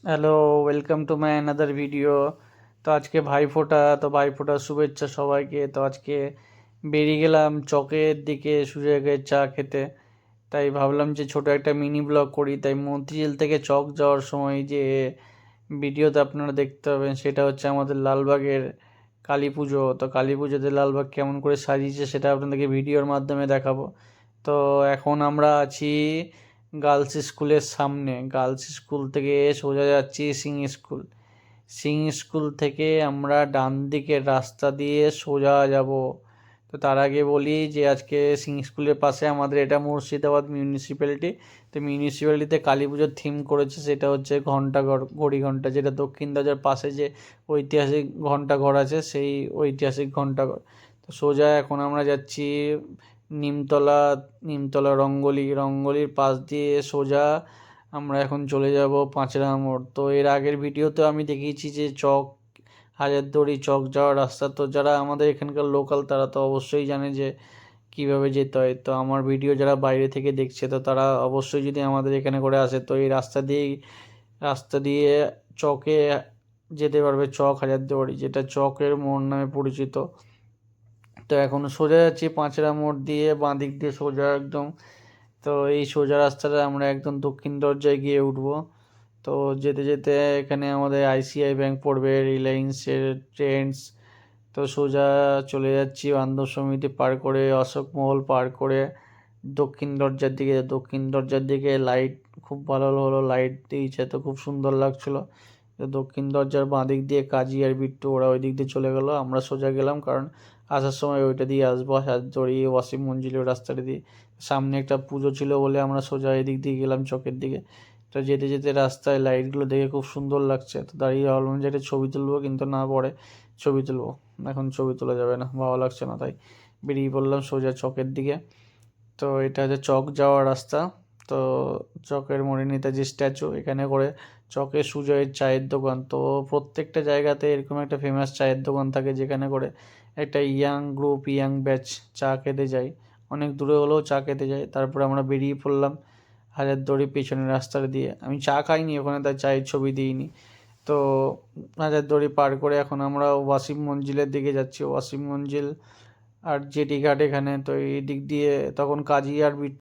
Hello, welcome to my another video. তো আজকে ভাইফোঁটা, তো ভাইফোঁটার শুভেচ্ছা সবাইকে। তো আজকে বেরিয়ে গেলাম চকের দিকে সুজয়কে চা খেতে। তাই ভাবলাম যে ছোট একটা মিনি ব্লগ করি। তাই মতিঝিল থেকে চক যাওয়ার সময় যে ভিডিওতে আপনারা দেখতে পাবেন সেটা হচ্ছে আমাদের লালবাগের কালী পুজো। তো কালী পুজোতে লালবাগ কেমন করে সাজিয়েছে সেটা আপনাদেরকে ভিডিওর মাধ্যমে দেখাবো। তো এখন আমরা আছি গার্লস স্কুলের সামনে। গার্লস স্কুল থেকে সোজা যাচ্ছি সিং স্কুল। সিং স্কুল থেকে আমরা ডান দিকের রাস্তা দিয়ে সোজা যাব। তো তার আগে বলি যে আজকে সিং স্কুলের পাশে আমাদের এটা মুর্শিদাবাদ মিউনিসিপ্যালিটি। তো মিউনিসিপ্যালিটিতে কালী পুজোর থিম করেছে, সেটা হচ্ছে ঘন্টাঘর, ঘড়ি ঘন্টা, যেটা দক্ষিণ দরজার পাশে যে ঐতিহাসিক ঘন্টাঘর আছে সেই ঐতিহাসিক ঘন্টাঘর। তো সোজা এখন আমরা যাচ্ছি নিমতলা। নিমতলা রঙ্গলির পাশ দিয়ে সোজা আমরা এখন চলে যাব পাঁচরা মোড়। তো এর আগের ভিডিওতে আমি দেখিয়েছি যে চক, হাজারদুয়ারি চক যাওয়ার রাস্তা। তো যারা আমাদের এখানকার লোকাল তারা তো অবশ্যই জানে যে কিভাবে যেতে হয়। তো আমার ভিডিও যারা বাইরে থেকে দেখছে তো তারা অবশ্যই যদি আমাদের এখানে করে আসে তো এই রাস্তা দিয়ে চকে যেতে পারবে, চক হাজারদুয়ারি, যেটা চকের মোড় নামে পরিচিত। তো এখন সোজা যাচ্ছি পাঁচরা মোড় দিয়ে, বাঁ দিক দিয়ে সোজা একদম। তো এই সোজা রাস্তাটা আমরা একদম দক্ষিণ দরজায় গিয়ে উঠবো। তো যেতে যেতে এখানে আমাদের আইসিআই ব্যাংক পড়বে, রিলায়েন্সের ট্রেন্ডস। তো সোজা চলে যাচ্ছি বান্ধব সমিতি পার করে, অশোকমহল পার করে দক্ষিণ দরজার দিকে। দক্ষিণ দরজার দিকে লাইট খুব ভালো হলো, লাইট দিয়েছে তো খুব সুন্দর লাগছিলো। তো দক্ষিণ দরজার বাঁ দিক দিয়ে কাজী আর বিট্টু ওরা ওই দিক দিয়ে চলে গেলো, আমরা সোজা গেলাম, কারণ আসার সময় ওইটা দিয়ে আসবো, হাতজড়ি ওয়াসিম মঞ্জিলের রাস্তাটা দিয়ে। সামনে একটা পুজো ছিল বলে আমরা সোজা এদিক দিয়ে গেলাম চকের দিকে। তো যেতে যেতে রাস্তায় লাইটগুলো দেখে খুব সুন্দর লাগছে, তো দাঁড়িয়ে ভাবলাম যে একটা ছবি তুলবো, কিন্তু না, পরে ছবি তুলবো, এখন ছবি তোলা যাবে না, ভালো লাগছে না, তাই বেরিয়ে পড়লাম সোজা চকের দিকে। তো এটা হচ্ছে চক যাওয়ার রাস্তা। তো চকের মোড়ে নেতাজি স্ট্যাচু, এখানে করে চকে সুজয়ের চায়ের দোকান। তো প্রত্যেকটা জায়গাতে এরকম একটা ফেমাস চায়ের দোকান থাকে যেখানে করে একটা ইয়াং গ্রুপ, ইয়াং ব্যাচ চা খেতে যায়, অনেক দূরে হলেও চা খেতে যায়। তারপরে আমরা বেরিয়ে পড়লাম হাজারদুয়ারি পেছনের রাস্তাটা দিয়ে। আমি চা খাইনি ওখানে, তাই চায়ের ছবি দিইনি। তো হাজারদুয়ারি পার করে এখন আমরা ওয়াসিম মঞ্জিলের দিকে যাচ্ছি। ওয়াসিম মঞ্জিল আর জেটি ঘাট এখানে। তো এই দিক দিয়ে তখন কাজী আর